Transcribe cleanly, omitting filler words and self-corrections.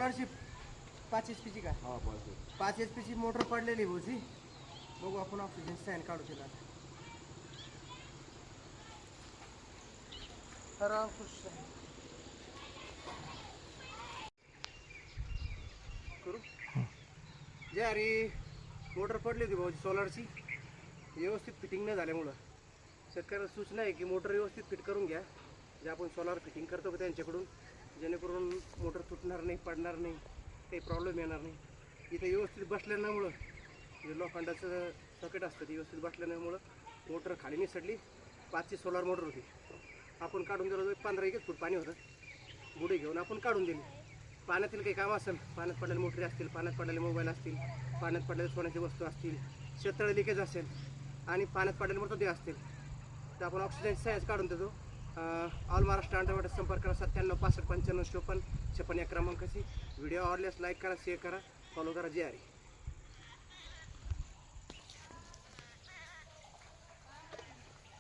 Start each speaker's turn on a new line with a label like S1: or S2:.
S1: सोलारची 5 HP ची का?
S2: हा
S1: 5 HP ची मोटर पडलेली भाऊजी. बघू आपण ऑक्सिजन स्टँड काढू तिला. तर खुश करू जे अरे मोटर पडली होती भाऊजी सोलारची, व्यवस्थित फिटिंग न झाल्यामुळं शेतकऱ्याला सूचना आहे की मोटर व्यवस्थित फिट करून घ्या. जे आपण सोलार फिटिंग करतो का त्यांच्याकडून, जेणेकरून मोटर तुटणार नाही, पडणार नाही, काही प्रॉब्लेम येणार नाही. इथे व्यवस्थित बसल्यामुळं जे लोखंडाचं सॉकेट असतं ते व्यवस्थित बसल्यामुळं मोटर खाली निसटली. 5ची सोलार मोटर होती, आपण काढून दिलं. 15-21 फूट पाणी होतं, बुडी घेऊन आपण काढून दिली. पाण्यातील काही काम असेल, पाण्यात पडलेले मोटरी असतील, पाण्यात पडलेले मोबाईल असतील, पाण्यात पडलेले सोन्याची वस्तू असतील, शेततळे लिकेज असेल आणि पाण्यात पडलेले मृतदेह असतील, तर आपण ऑक्सिजन सायन्स काढून देतो. ऑल महाराष्ट्र अंडरवाटर संपर्क करा 97 65 55 56 56 या क्रमांकाशी. व्हिडिओ आवडल्यास लाईक करा, शेअर करा, फॉलो करा. जे आर